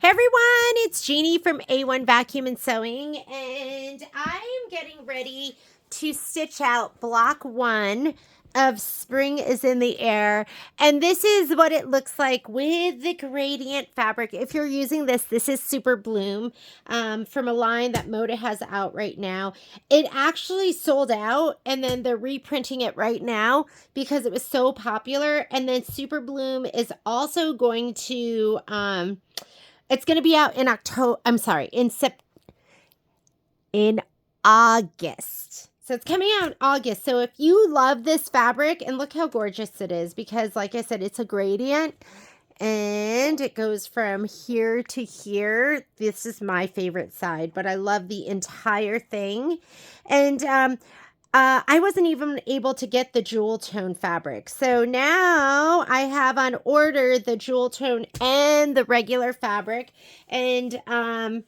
Hey everyone, it's Jeannie from A1 Vacuum and Sewing, and I am getting ready to stitch out block 1 of Spring is in the Air. And this is what it looks like with the gradient fabric. If you're using this is Super Bloom from a line that Moda has out right now. It actually sold out, and then they're reprinting it right now because it was so popular. And then Super Bloom is also going to it's going to be out in October. I'm sorry, in August. So it's coming out in August. So if you love this fabric, and look how gorgeous it is, because like I said, it's a gradient and it goes from here to here. This is my favorite side, but I love the entire thing. And I wasn't even able to get the jewel tone fabric. So now I have on order the jewel tone and the regular fabric. And I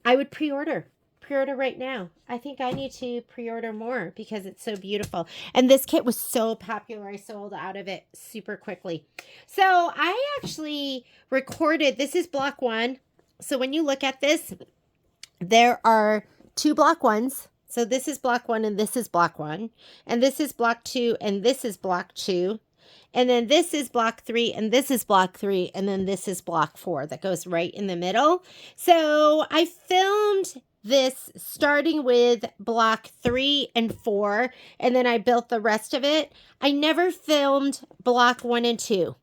would pre-order right now. I think I need to pre-order more because it's so beautiful. And this kit was so popular. I sold out of it super quickly. So I actually recorded, this is block 1. So when you look at this, there are 2 block 1s. So this is block 1 and this is block 1. And this is block 2 and this is block 2. And then this is block 3 and this is block 3. And then this is block 4 that goes right in the middle. So I filmed this starting with block 3 and 4. And then I built the rest of it. I never filmed block 1 and 2.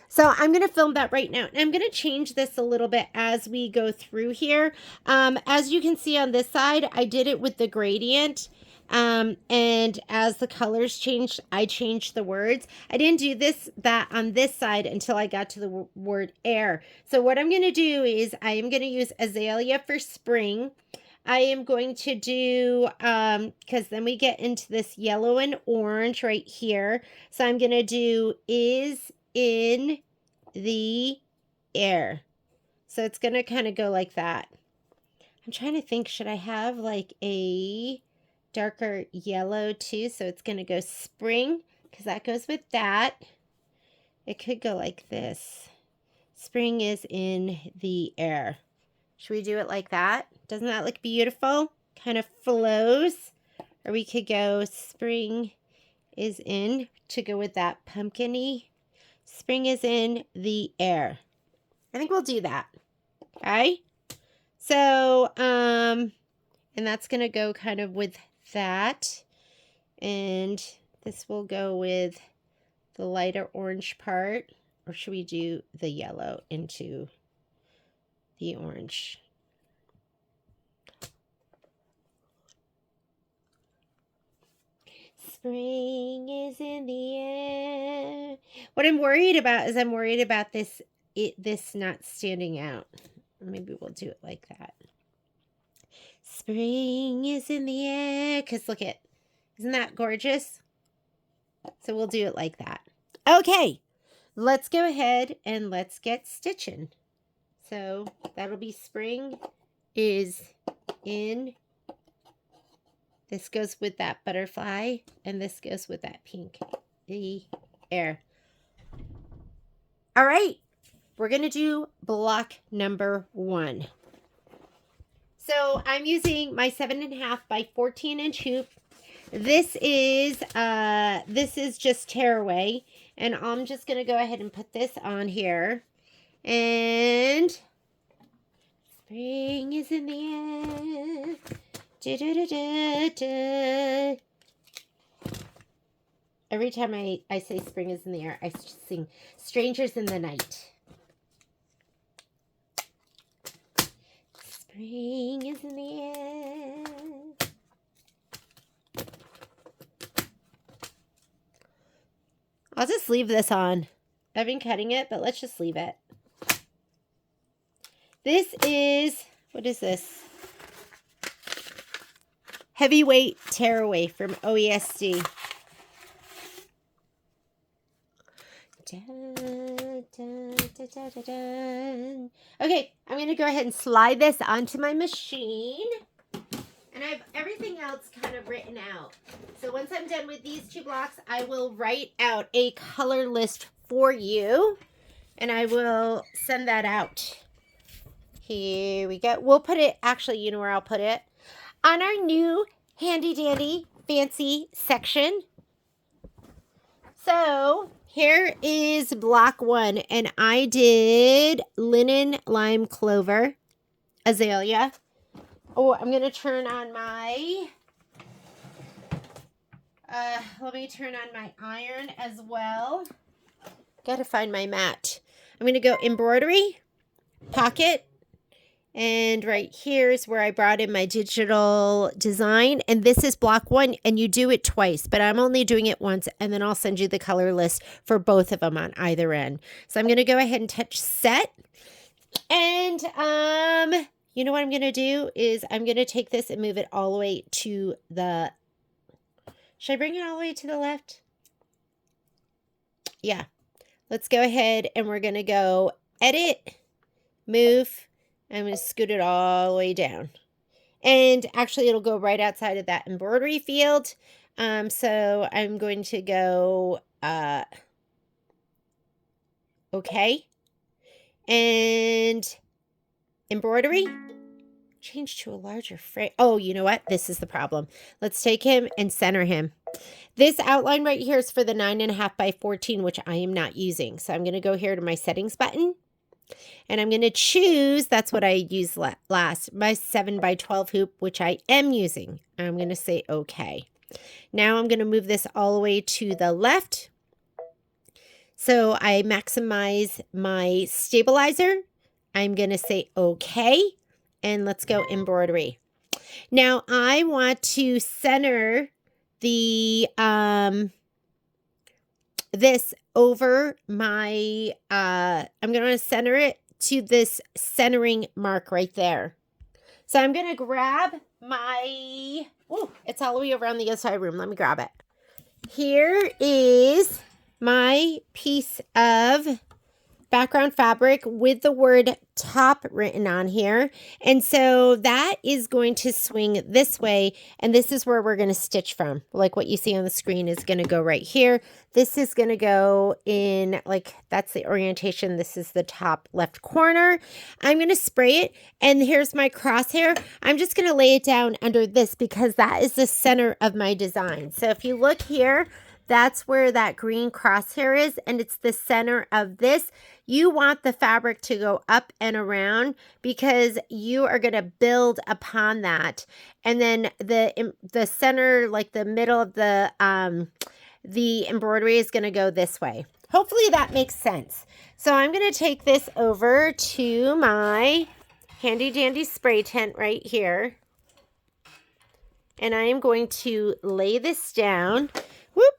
So I'm going to film that right now. And I'm going to change this a little bit as we go through here. As you can see on this side, I did it with the gradient. And as the colors changed, I changed the words. I didn't do that on this side until I got to the word air. So what I'm going to do is I am going to use azalea for spring. I am going to do, because then we get into this yellow and orange right here. So I'm going to do is in the air. So it's going to kind of go like that. I'm trying to think, should I have like a darker yellow too? So it's going to go spring because that goes with that. It could go like this. Spring is in the air. Should we do it like that? Doesn't that look beautiful? Kind of flows. Or we could go spring is in to go with that pumpkin-y. Spring is in the air. I think we'll do that. Okay. So, and that's going to go kind of with that. And this will go with the lighter orange part. Or should we do the yellow into the orange? Spring is in the air. What I'm worried about is I'm worried about this not standing out. Maybe we'll do it like that. Spring is in the air. Because look at, isn't that gorgeous? So we'll do it like that. Okay, let's go ahead and let's get stitching. So that'll be spring is in. This goes with that butterfly, and this goes with that pink, the air. All right, we're going to do block number 1. So I'm using my 7.5 by 14 inch hoop. This is just tearaway, and I'm just going to go ahead and put this on here. And spring is in the air. Da, da, da, da, da. Every time I say spring is in the air, I sing Strangers in the Night. Spring is in the air. I'll just leave this on. I've been cutting it, but let's just leave it. This is, what is this? Heavyweight Tearaway from OESD. Dun, dun, dun, dun, dun, dun. Okay, I'm going to go ahead and slide this onto my machine. And I have everything else kind of written out. So once I'm done with these 2 blocks, I will write out a color list for you. And I will send that out. Here we go. We'll put it, actually, you know where I'll put it? On our new handy dandy fancy section. So here is block 1, and I did linen, lime, clover, azalea. Oh, I'm going to turn on my, let me turn on my iron as well. Got to find my mat. I'm going to go embroidery, pocket, and right here is where I brought in my digital design. And this is block 1, and you do it twice, but I'm only doing it once, and then I'll send you the color list for both of them on either end. So I'm going to go ahead and touch set. And you know what I'm going to do is I'm going to take this and move it all the way to the, should I bring it all the way to the left? Yeah. Let's go ahead and we're going to go edit, move. I'm going to scoot it all the way down. And actually it'll go right outside of that embroidery field. So I'm going to go, okay. And embroidery, change to a larger frame. Oh, you know what? This is the problem. Let's take him and center him. This outline right here is for the 9.5 by 14, which I am not using. So I'm going to go here to my settings button. And I'm going to choose, that's what I used last, my 7 by 12 hoop, which I am using. I'm going to say okay. Now I'm going to move this all the way to the left. So I maximize my stabilizer. I'm going to say okay. And let's go embroidery. Now I want to center the, this over my, I'm going to center it to this centering mark right there. So I'm going to grab my, oh, it's all the way around the other side of the room. Let me grab it. Here is my piece of background fabric with the word top written on here. And so that is going to swing this way. And this is where we're going to stitch from. Like what you see on the screen is going to go right here. This is going to go in, like, that's the orientation. This is the top left corner. I'm going to spray it. And here's my crosshair. I'm just going to lay it down under this because that is the center of my design. So if you look here, that's where that green crosshair is, and it's the center of this. You want the fabric to go up and around because you are going to build upon that. And then the center, like the middle of the embroidery is going to go this way. Hopefully that makes sense. So I'm going to take this over to my handy dandy spray tent right here. And I am going to lay this down. Whoop.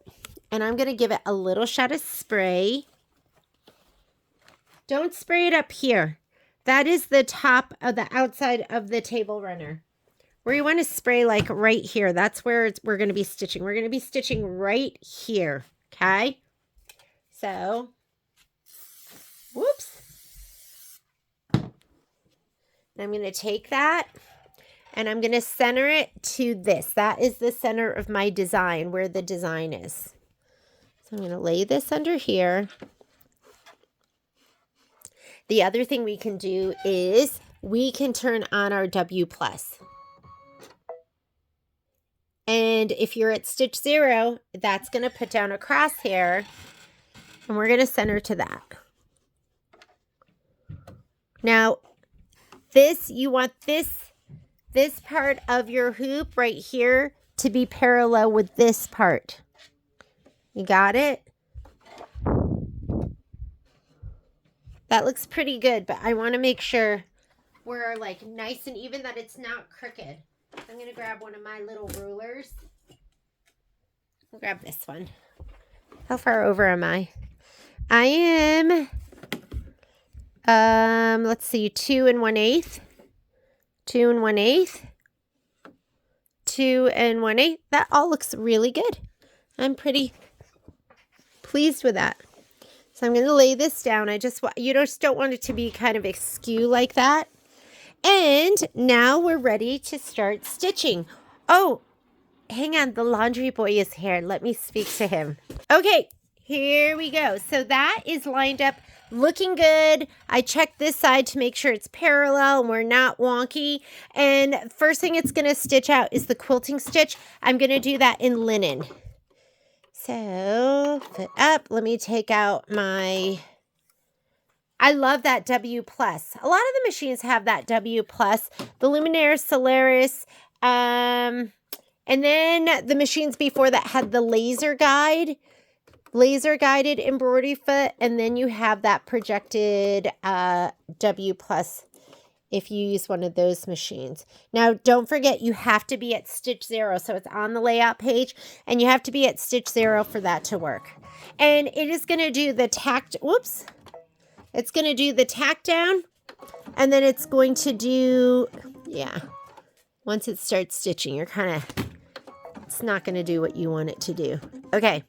And I'm going to give it a little shot of spray. Don't spray it up here. That is the top of the outside of the table runner. Where you want to spray like right here. That's where we're going to be stitching. We're going to be stitching right here. Okay. So, whoops. I'm going to take that and I'm going to center it to this. That is the center of my design, where the design is. I'm going to lay this under here. The other thing we can do is we can turn on our W+. And if you're at stitch 0, that's going to put down a crosshair. And we're going to center to that. Now, you want this part of your hoop right here to be parallel with this part. You got it? That looks pretty good, but I want to make sure we're like nice and even, that it's not crooked. I'm going to grab one of my little rulers. I'll grab this one. How far over am I? I am, let's see, 2 1/8. 2 1/8. 2 1/8. That all looks really good. I'm pretty pleased with that. So I'm going to lay this down. You just don't want it to be kind of askew like that. And now we're ready to start stitching. Oh, hang on. The laundry boy is here. Let me speak to him. Okay, here we go. So that is lined up looking good. I checked this side to make sure it's parallel and we're not wonky. And first thing it's going to stitch out is the quilting stitch. I'm going to do that in linen. So, foot up. Let me take out my... I love that W+. A lot of the machines have that W+. The Luminaire, Solaris, and then the machines before that had the laser guided embroidery foot, and then you have that projected W+ if you use one of those machines. Now, don't forget, you have to be at stitch 0, so it's on the layout page, and you have to be at stitch 0 for that to work. And it is going to do the tack, whoops, it's going to do the tack down, and then it's going to do, yeah, once it starts stitching, you're kind of, it's not going to do what you want it to do. Okay.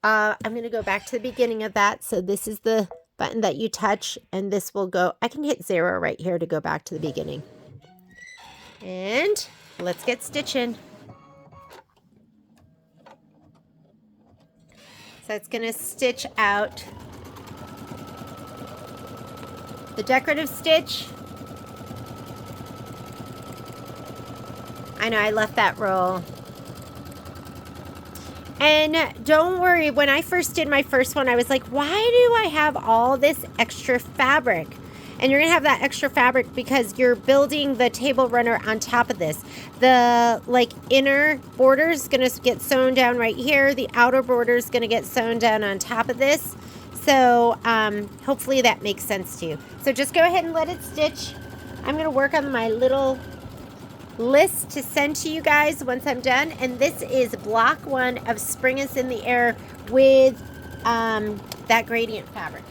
I'm going to go back to the beginning of that. So this is the button that you touch, and this will go, I can hit 0 right here to go back to the beginning. And let's get stitching. So it's going to stitch out the decorative stitch. I know I left that roll. And don't worry, when I first did my first one, I was like, why do I have all this extra fabric? And you're going to have that extra fabric because you're building the table runner on top of this. The inner border is going to get sewn down right here. The outer border is going to get sewn down on top of this. So hopefully that makes sense to you. So just go ahead and let it stitch. I'm going to work on my little list to send to you guys once I'm done. And this is block 1 of Spring is in the Air with that gradient fabric.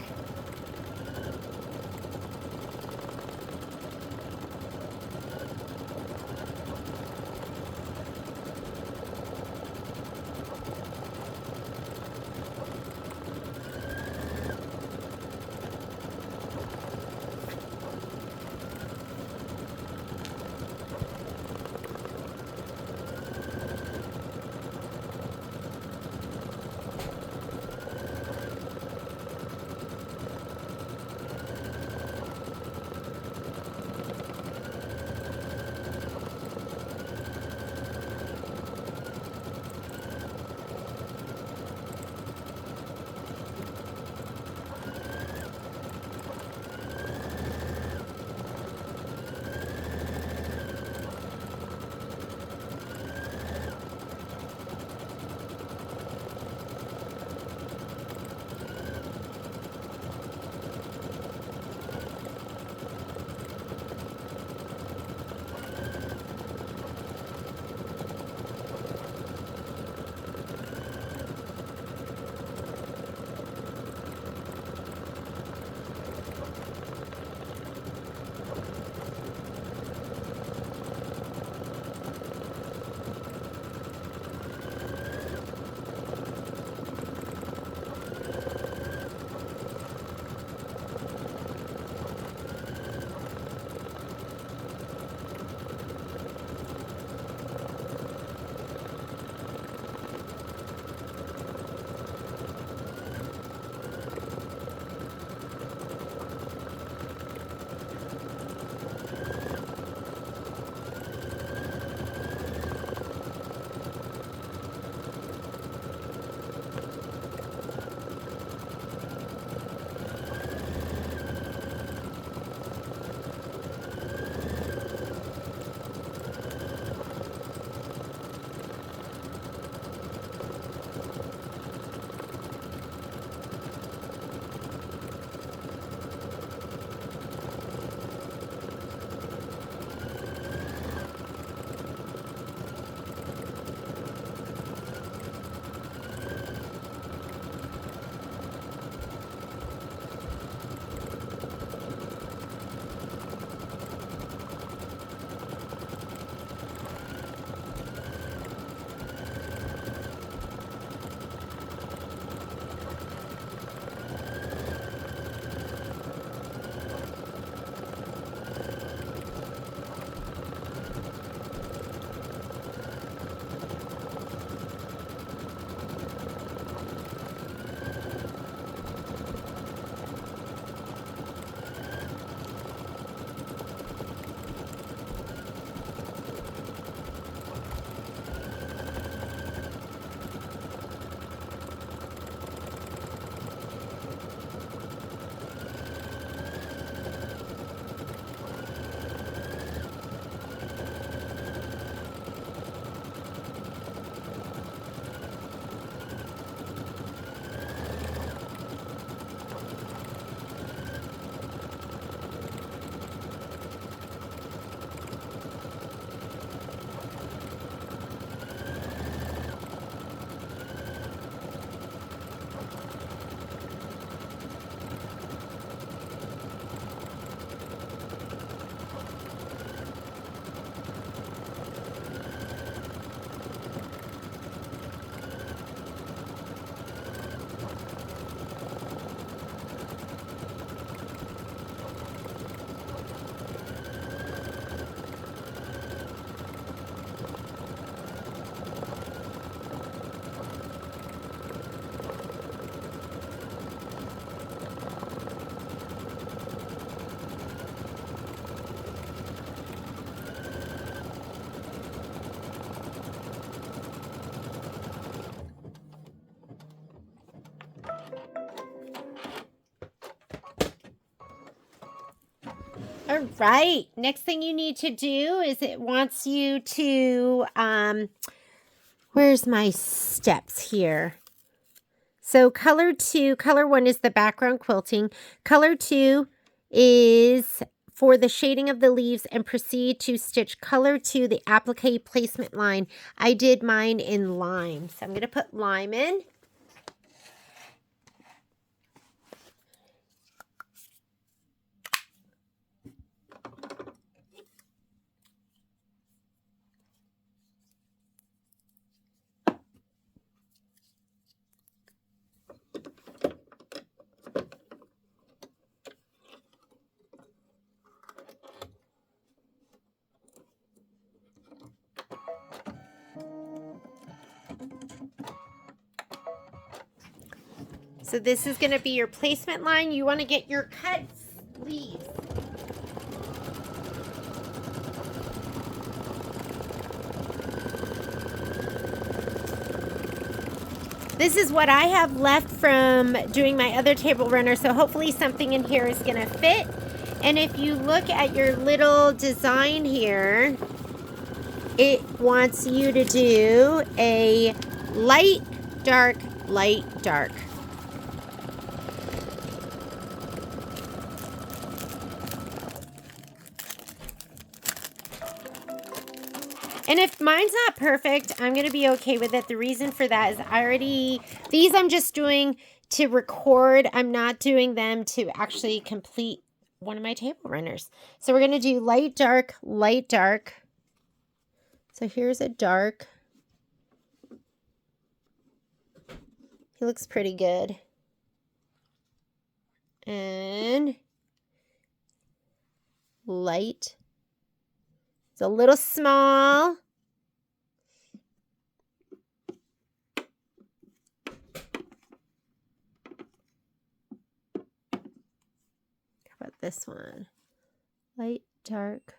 All right, next thing you need to do is it wants you to, where's my steps here? So color 2, color 1 is the background quilting. Color 2 is for the shading of the leaves, and proceed to stitch color 2, the applique placement line. I did mine in lime, so I'm going to put lime in. So this is going to be your placement line. You want to get your cut leaves. This is what I have left from doing my other table runner, so hopefully something in here is going to fit. And if you look at your little design here, it wants you to do a light, dark, light, dark. And if mine's not perfect, I'm going to be okay with it. The reason for that is these I'm just doing to record. I'm not doing them to actually complete one of my table runners. So we're going to do light, dark, light, dark. So here's a dark. He looks pretty good. And light. It's a little small. How about this one? Light, dark.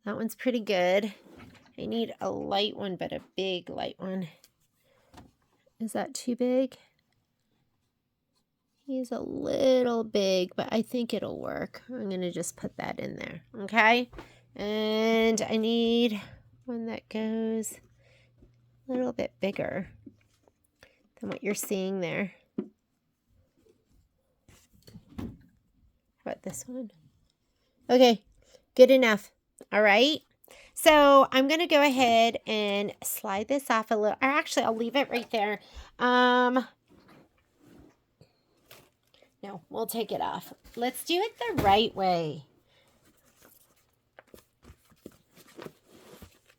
That one's pretty good. I need a light one, but a big light one. Is that too big? He's a little big, but I think it'll work. I'm going to just put that in there, okay? And I need one that goes a little bit bigger than what you're seeing there. How about this one? Okay, good enough. All right. So I'm going to go ahead and slide this off a little. Or actually, I'll leave it right there. No, we'll take it off. Let's do it the right way.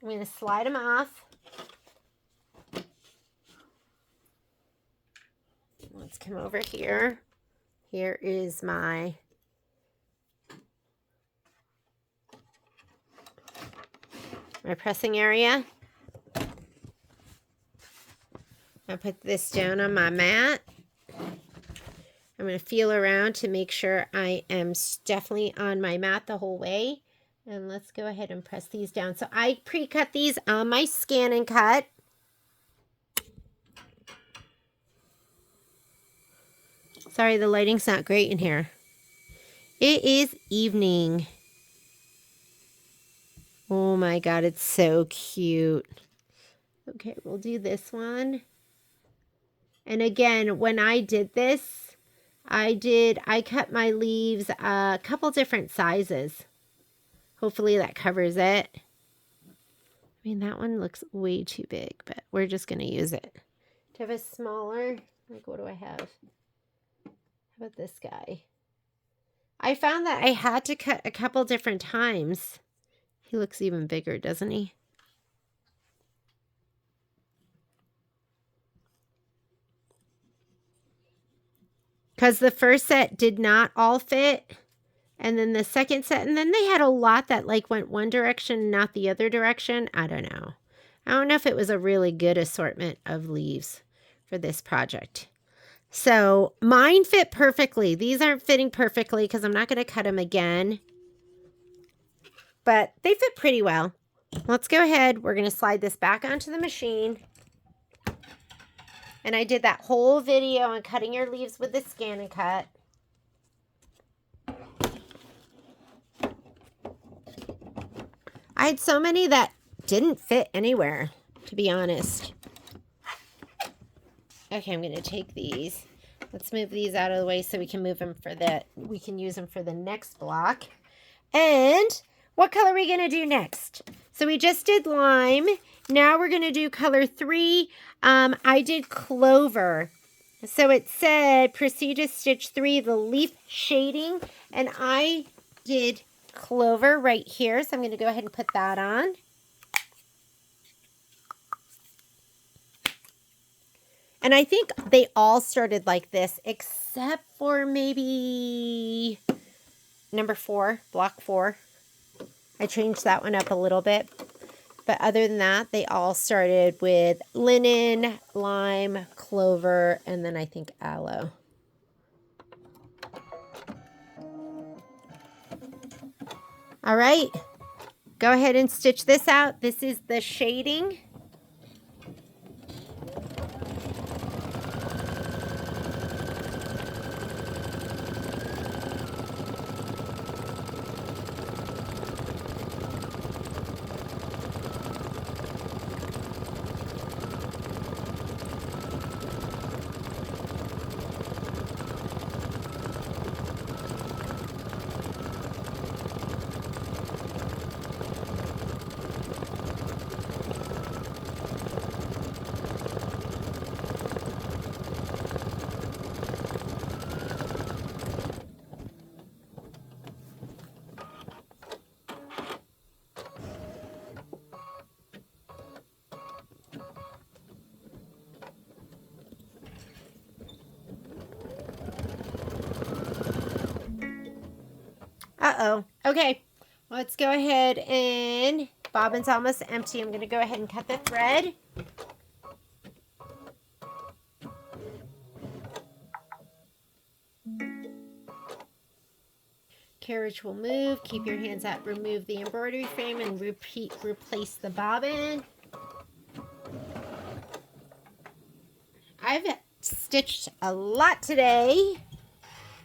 I'm going to slide them off. Let's come over here. Here is my pressing area. I'll put this down on my mat. I'm going to feel around to make sure I am definitely on my mat the whole way. And let's go ahead and press these down. So I pre-cut these on my Scan and Cut. Sorry, the lighting's not great in here. It is evening. Oh my God, it's so cute. Okay, we'll do this one. And again, when I did this, I cut my leaves a couple different sizes. Hopefully that covers it. I mean, that one looks way too big, but we're just going to use it. To have a smaller, like what do I have? How about this guy? I found that I had to cut a couple different times. He looks even bigger, doesn't he? Because the first set did not all fit. And then the second set, and then they had a lot that like went one direction, not the other direction. I don't know. I don't know if it was a really good assortment of leaves for this project. So mine fit perfectly. These aren't fitting perfectly because I'm not going to cut them again. But they fit pretty well. Let's go ahead. We're going to slide this back onto the machine. And I did that whole video on cutting your leaves with the Scan and Cut. I had so many that didn't fit anywhere, to be honest. Okay, I'm going to take these. Let's move these out of the way so we can move them for we can use them for the next block. And what color are we going to do next? So we just did lime. Now we're going to do color 3. I did clover. So it said proceed to stitch 3, the leaf shading. And I did clover right here. So I'm going to go ahead and put that on. And I think they all started like this, except for maybe number 4, block 4. I changed that one up a little bit. But other than that, they all started with linen, lime, clover, and then I think aloe. All right, go ahead and stitch this out. This is the shading. Uh-oh. Okay, let's go ahead and bobbin's almost empty. I'm going to go ahead and cut the thread. Carriage will move. Keep your hands out. Remove the embroidery frame and replace the bobbin. I've stitched a lot today.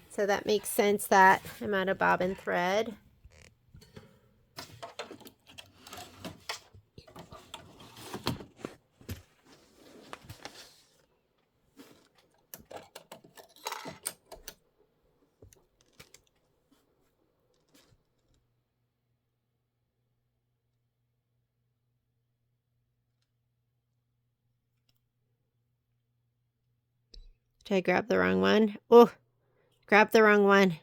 So that makes sense that I'm out of bobbin thread. Did I grab the wrong one? Oh, grab the wrong one.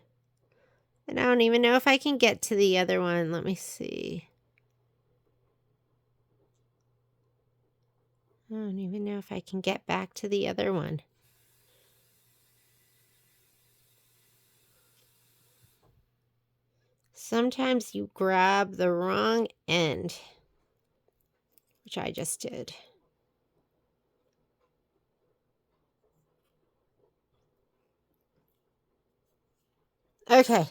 And I don't even know if I can get to the other one. Let me see. I don't even know if I can get back to the other one. Sometimes you grab the wrong end, which I just did. Okay,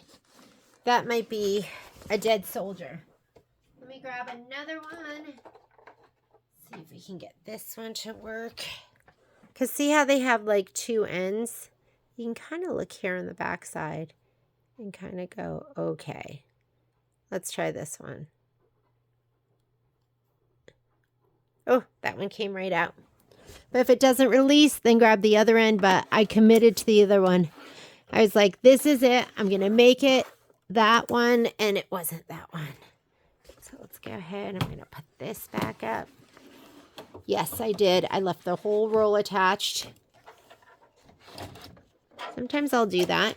that might be a dead soldier. Let me grab another one. See if we can get this one to work. Because see how they have like 2 ends? You can kind of look here on the back side and kind of go, okay, let's try this one. Oh, that one came right out. But if it doesn't release, then grab the other end. But I committed to the other one. I was like, this is it. I'm going to make it that one. And it wasn't that one. So let's go ahead. I'm going to put this back up. Yes, I did. I left the whole roll attached. Sometimes I'll do that.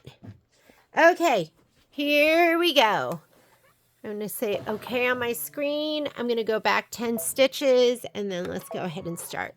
Okay, here we go. I'm going to say okay on my screen. I'm going to go back 10 stitches and then let's go ahead and start.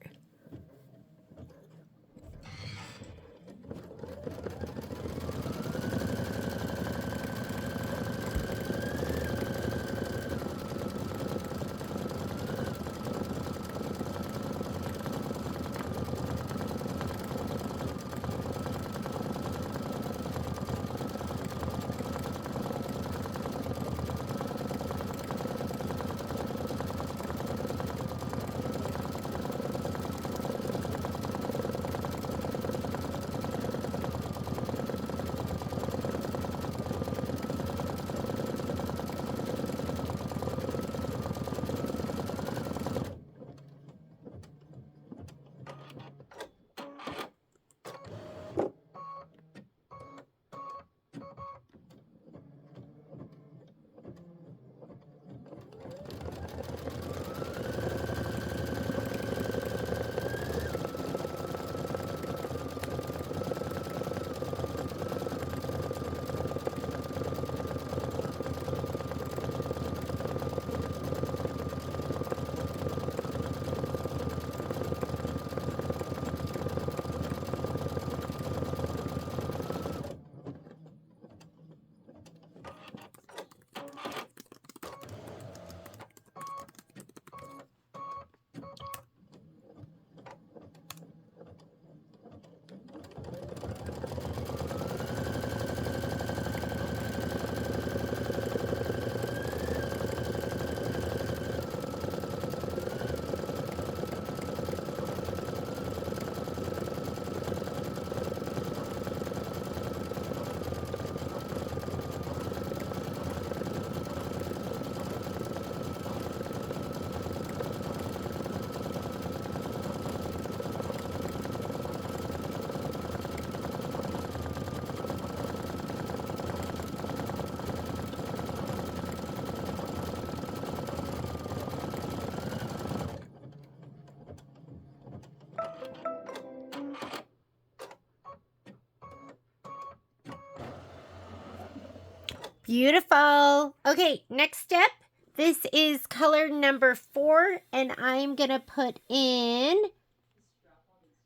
Beautiful. Okay, next step. This is color number 4, and I'm going to put in,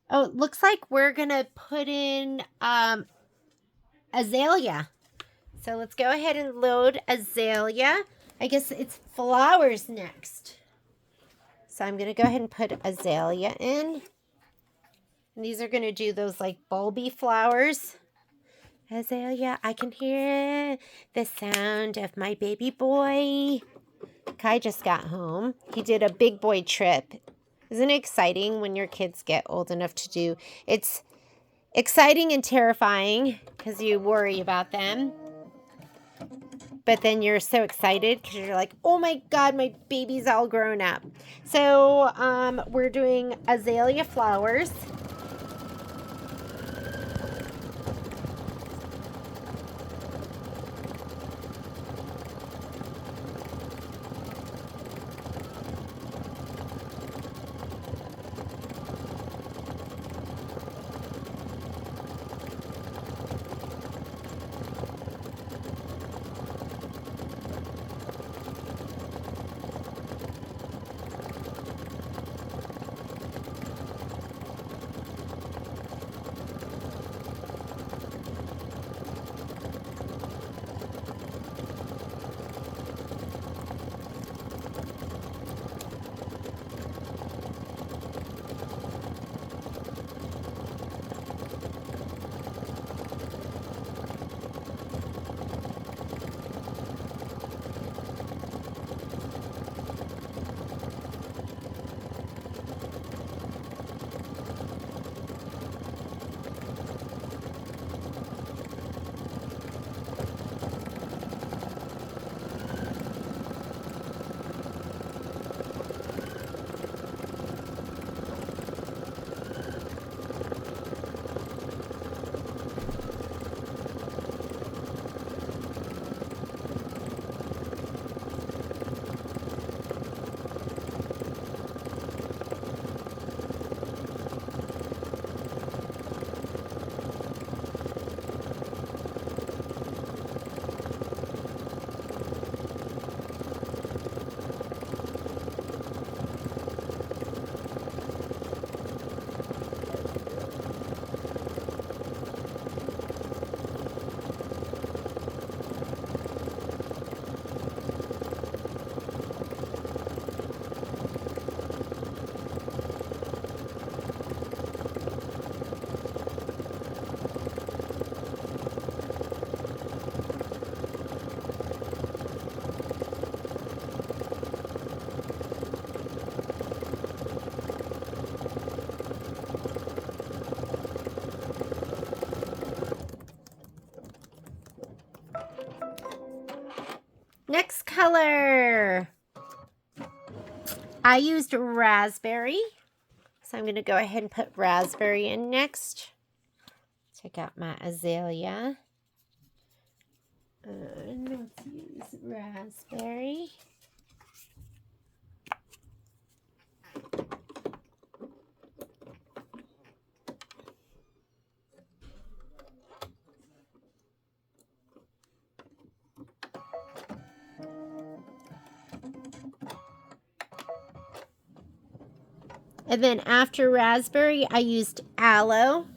oh, it looks like we're going to put in azalea. So let's go ahead and load azalea. I guess it's flowers next. So I'm going to go ahead and put azalea in. And these are going to do those like bulby flowers. Azalea, I can hear the sound of my baby boy. Kai just got home. He did a big boy trip. Isn't it exciting when your kids get old enough to do? It's exciting and terrifying because you worry about them. But then you're so excited because you're like, oh my God, my baby's all grown up. So we're doing azalea flowers. Next color. I used raspberry. So I'm going to go ahead and put raspberry in next. Take out my azalea. And let's use raspberry. And then after raspberry, I used aloe.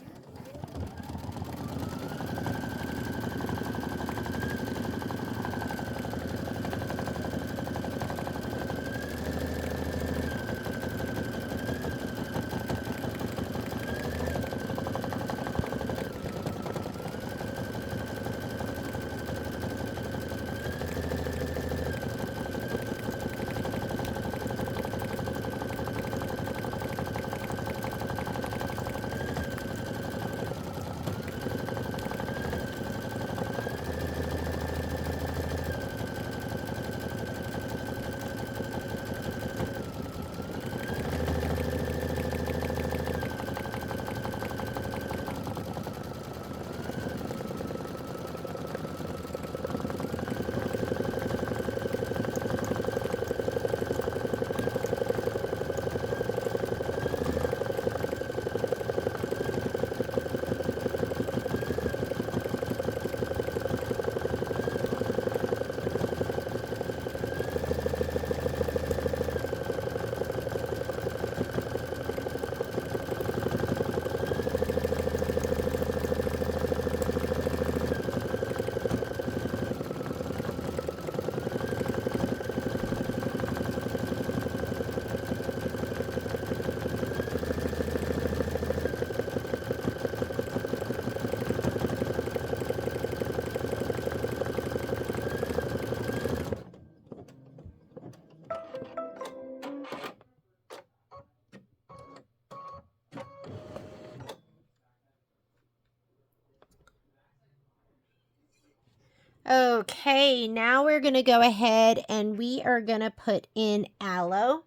Okay, now we're going to go ahead and we are going to put in aloe.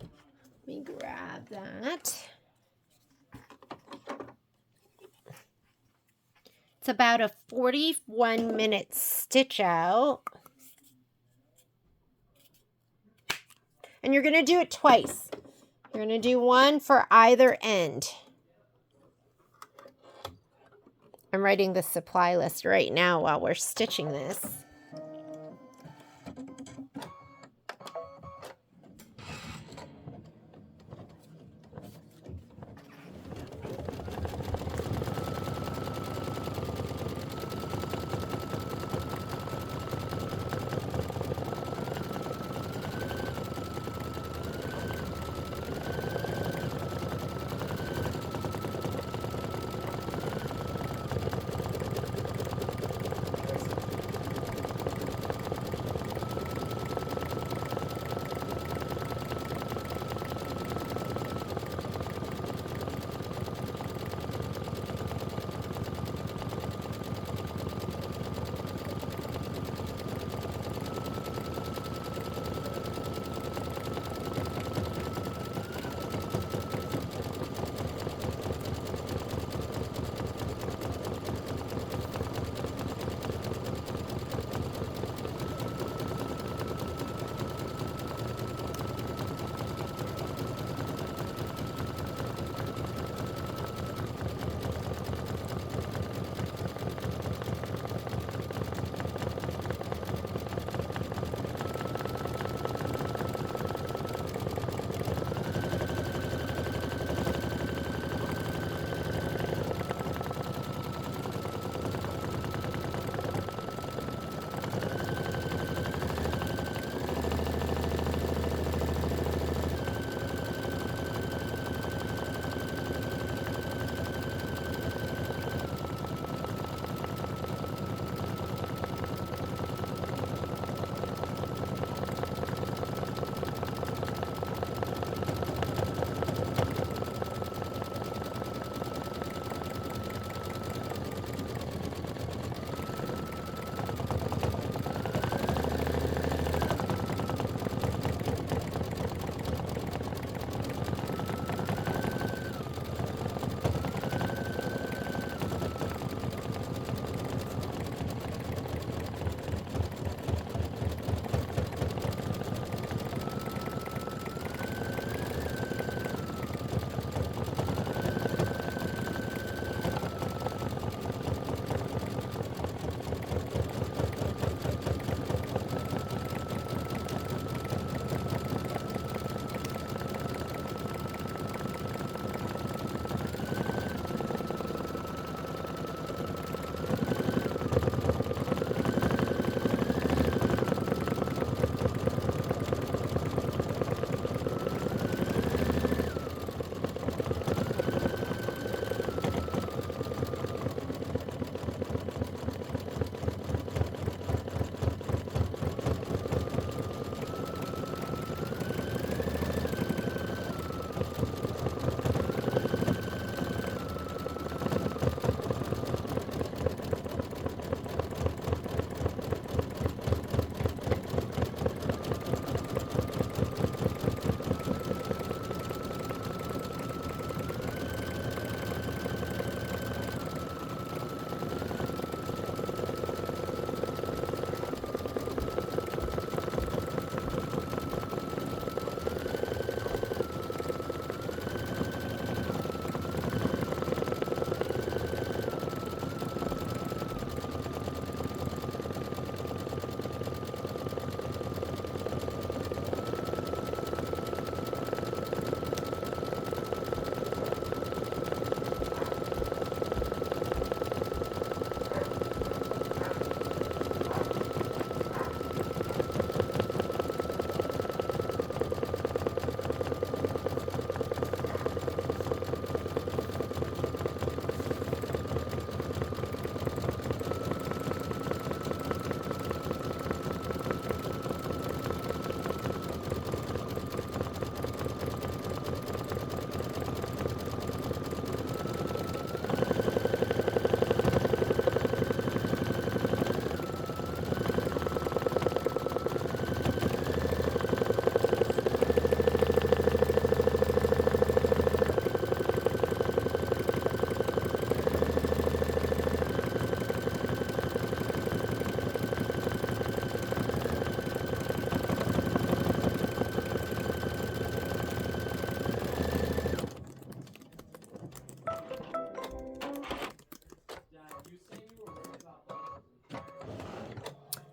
Let me grab that. It's about a 41-minute stitch out. And you're going to do it twice. You're going to do one for either end. I'm writing the supply list right now while we're stitching this.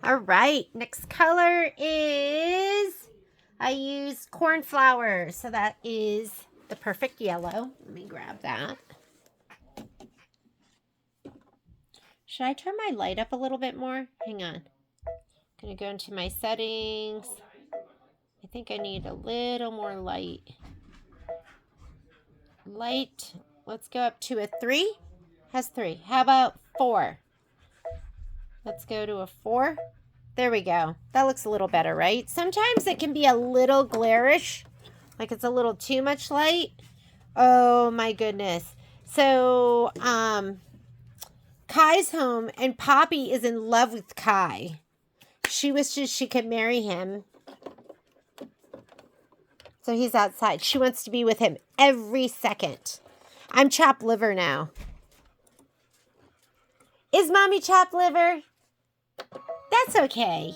All right, next color is, I used cornflower, so that is the perfect yellow. Let me grab that. Should I turn my light up a little bit more? Hang on. I'm going to go into my settings. I think I need a little more light. Light, let's go up to a 3. Has 3. How about 4? Let's go to a 4. There we go. That looks a little better, right? Sometimes it can be a little glarish, like it's a little too much light. Oh my goodness. So, Kai's home and Poppy is in love with Kai. She wishes she could marry him. So he's outside. She wants to be with him every second. I'm chopped liver now. Is Mommy chopped liver? That's okay.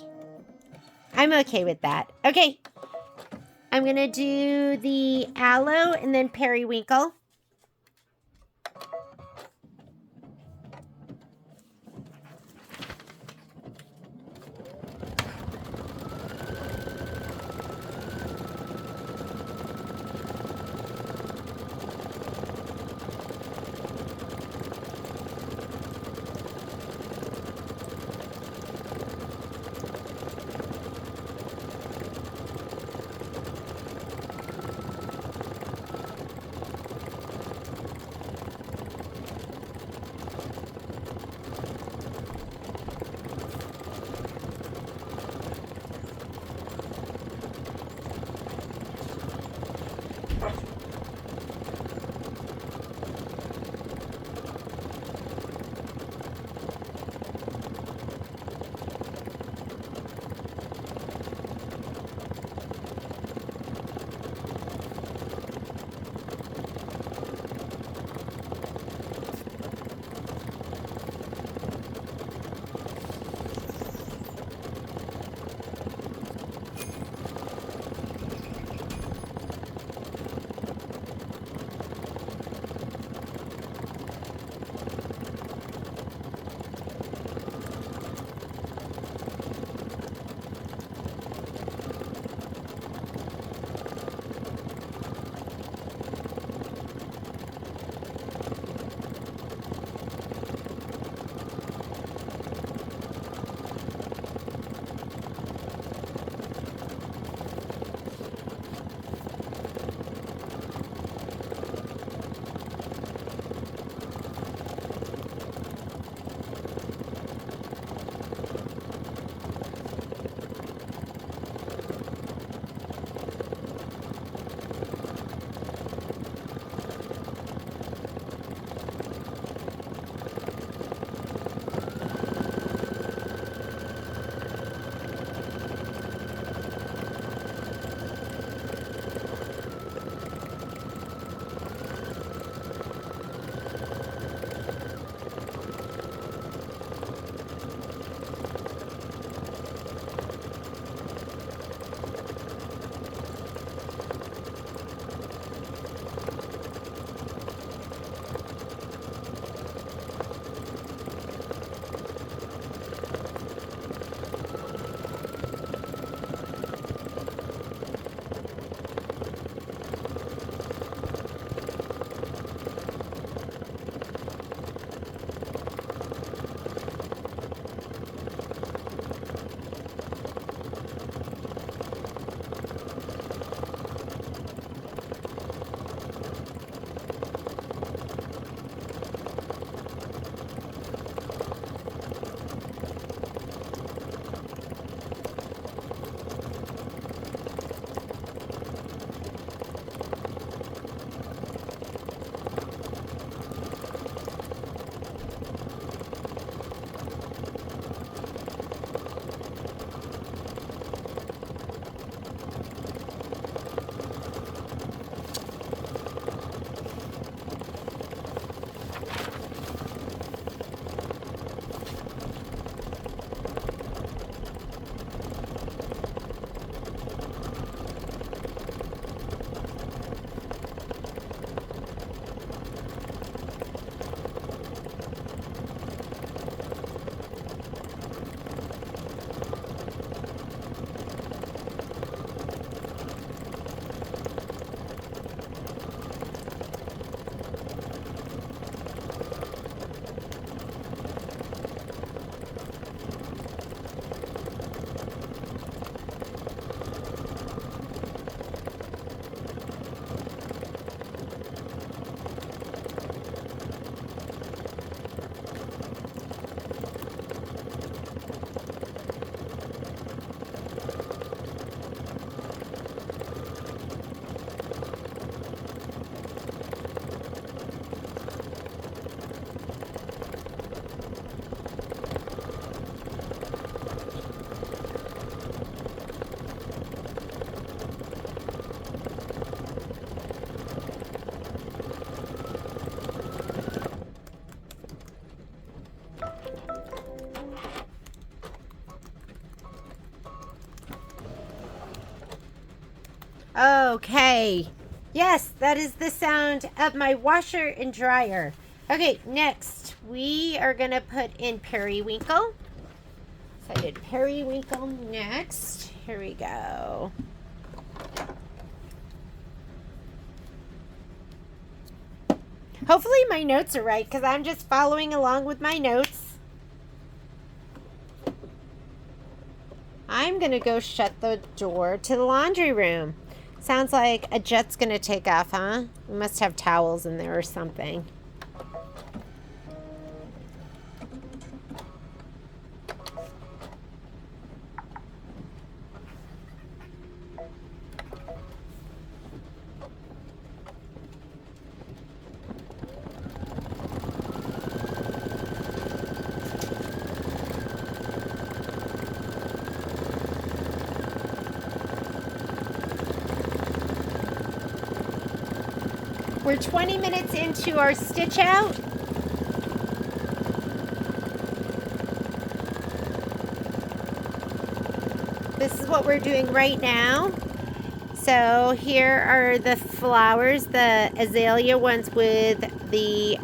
I'm okay with that. Okay. I'm going to do the aloe and then periwinkle. Okay. Yes, that is the sound of my washer and dryer. Okay, next we are going to put in periwinkle. So I did periwinkle next. Here we go. Hopefully my notes are right because I'm just following along with my notes. I'm going to go shut the door to the laundry room. Sounds like a jet's going to take off, huh? We must have towels in there or something. We're 20 minutes into our stitch out. This is what we're doing right now. So here are the flowers, the azalea ones with the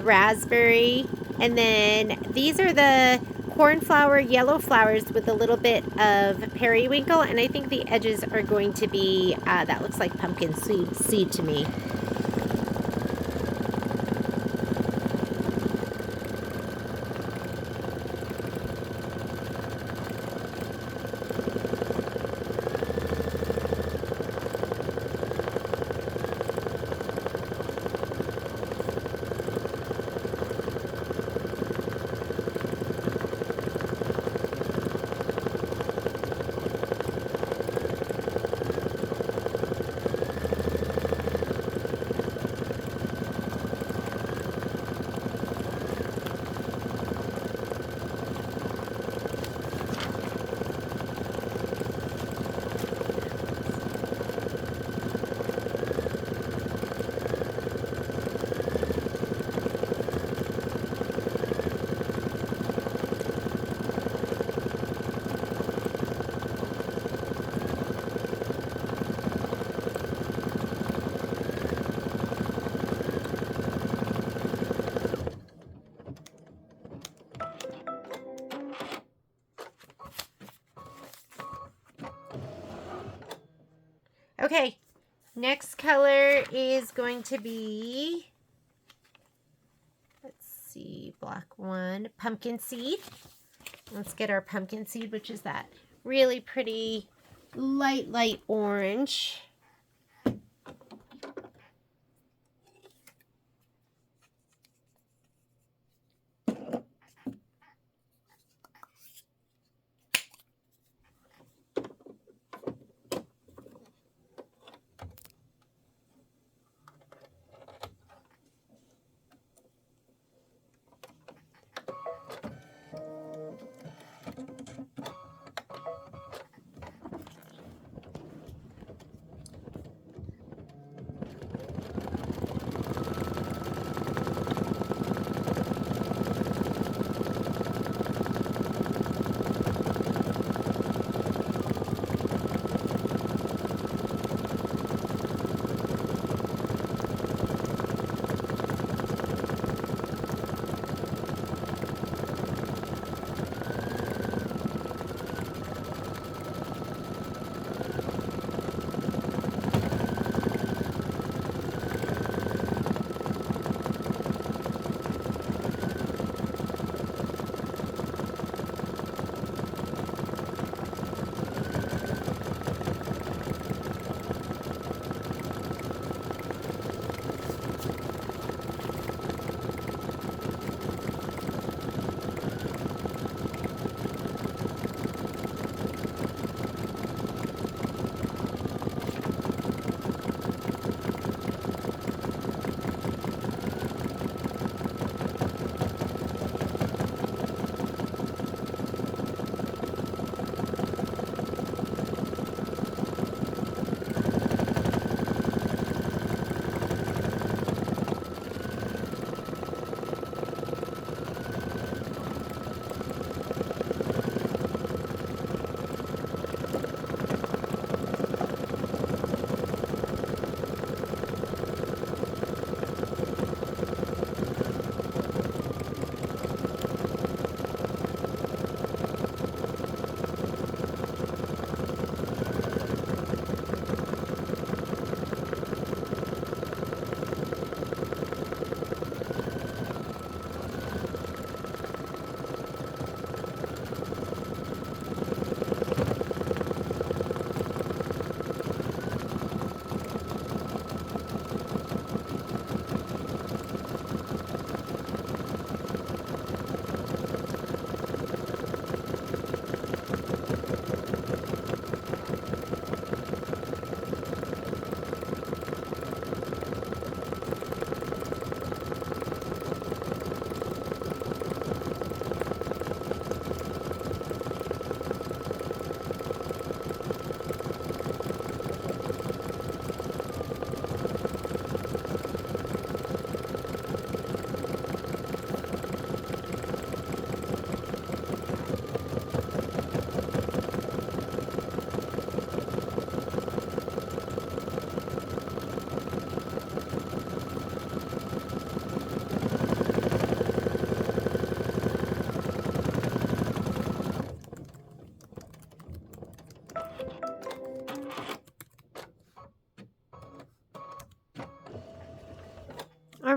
raspberry. And then these are the cornflower yellow flowers with a little bit of periwinkle. And I think the edges are going to be, that looks like pumpkin seed to me. Okay, next color is going to be, let's see, black one, pumpkin seed. Let's get our pumpkin seed, which is that really pretty light orange.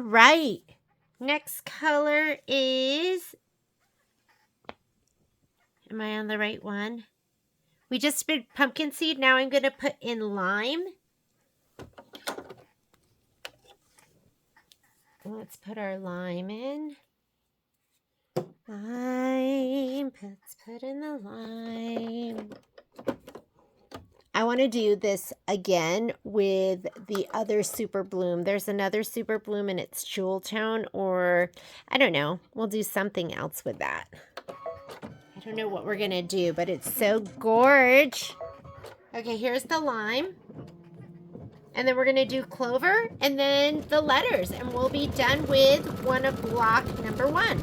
right. Next color is, am I on the right one? We just did pumpkin seed. Now I'm going to put in lime. Let's put our lime in. Lime. Let's put in the lime. I want to do this again with the other Super Bloom. There's another Super Bloom and it's Jewel Tone, or I don't know. We'll do something else with that. I don't know what we're going to do, but it's so gorge. Okay, here's the lime. And then we're going to do clover and then the letters. And we'll be done with one of block number 1.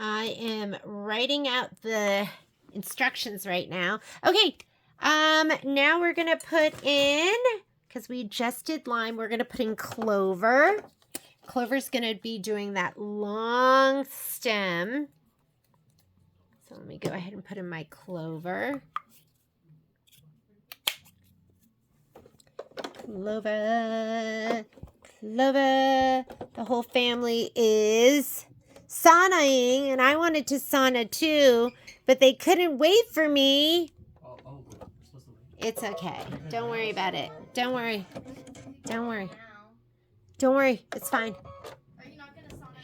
I am writing out the instructions right now. Okay, now we're gonna put in, because we just did lime, we're gonna put in clover. Clover's gonna be doing that long stem. So let me go ahead and put in my clover. Clover, Clover. The whole family is saunaing, and I wanted to sauna too, but they couldn't wait for me. We're supposed to wait. It's okay. Don't worry about it. Don't worry. Don't worry. Don't worry. It's fine. Are you not gonna sauna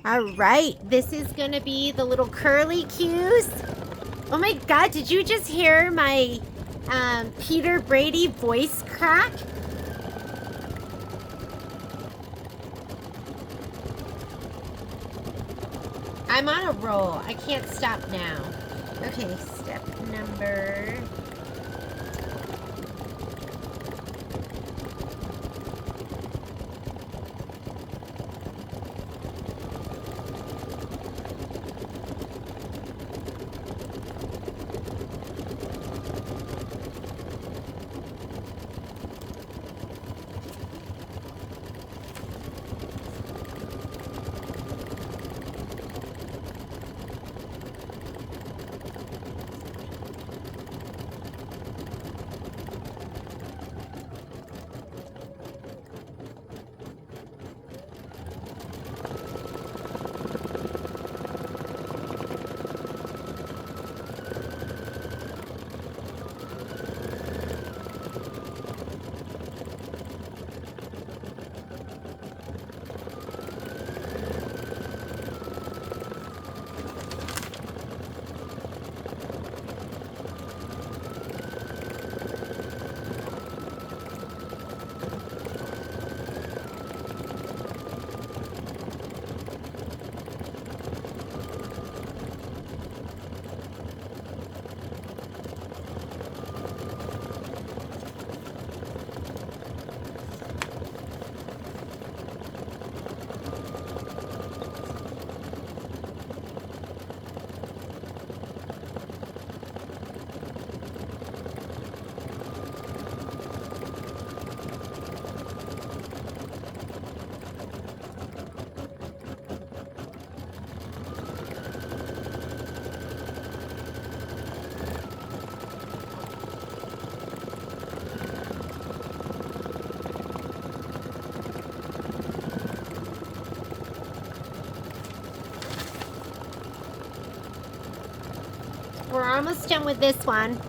at all? All right. This is going to be the little curly cues. Oh my God. Did you just hear my Peter Brady voice crack? I'm on a roll. I can't stop now. Okay, step number... We're almost done with this one.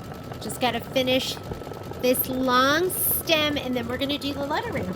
Just got to finish this long stem, and then we're going to do the lettering.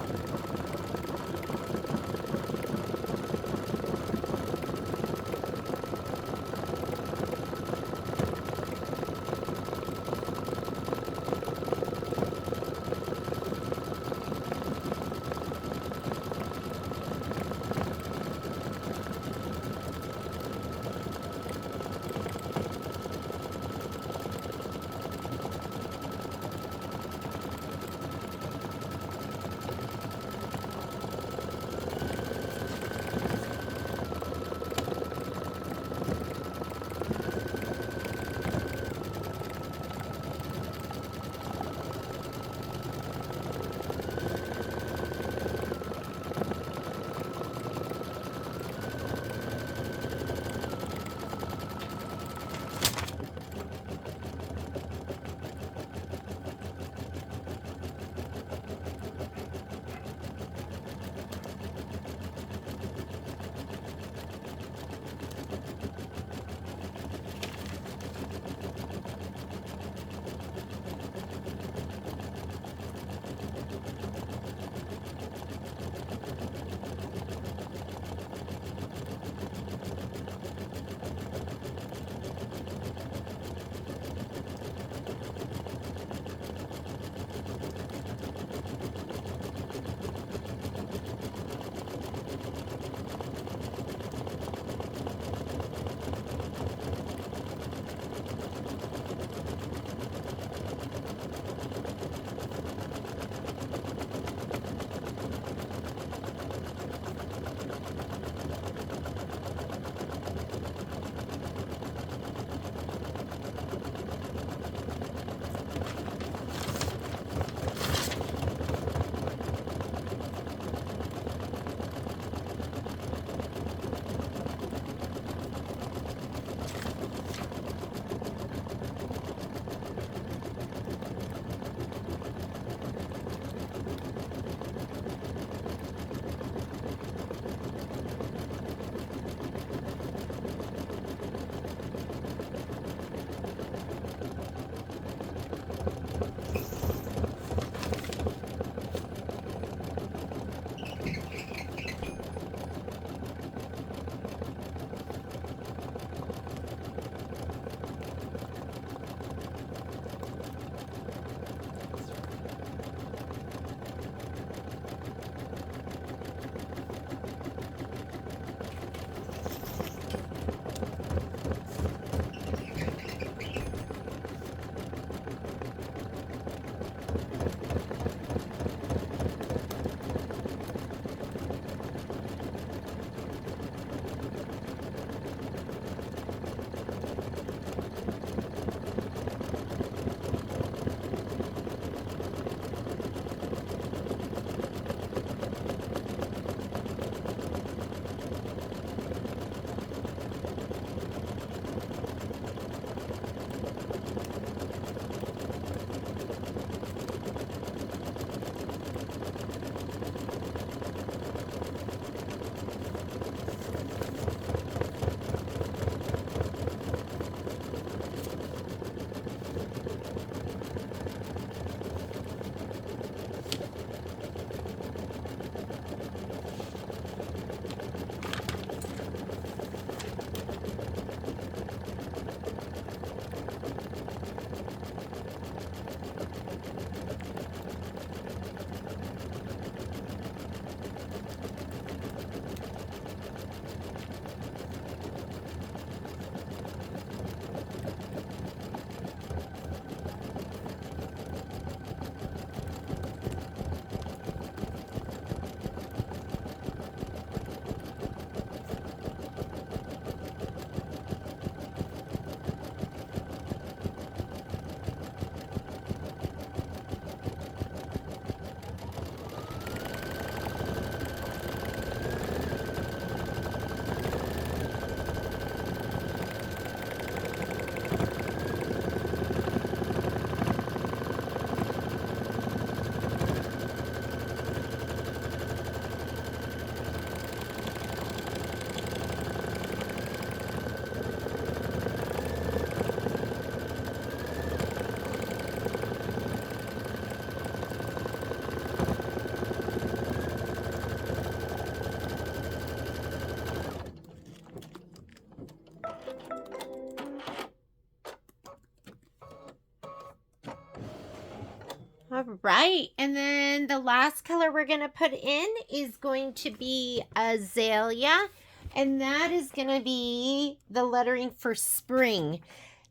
right. And then the last color we're going to put in is going to be azalea. And that is going to be the lettering for spring.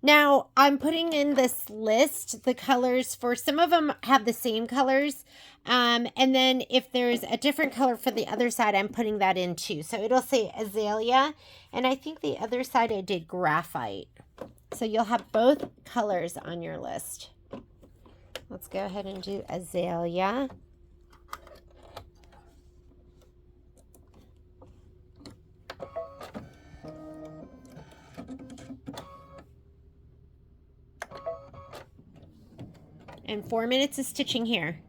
Now, I'm putting in this list the colors for some of them have the same colors. And then if there's a different color for the other side, I'm putting that in too. So it'll say azalea. And I think the other side I did graphite. So you'll have both colors on your list. Let's go ahead and do azalea. And 4 minutes of stitching here.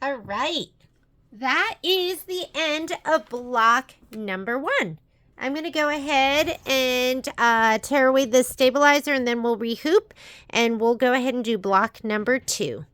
All right. That is the end of block number 1. I'm going to go ahead and tear away the stabilizer, and then we'll rehoop, and we'll go ahead and do block number 2.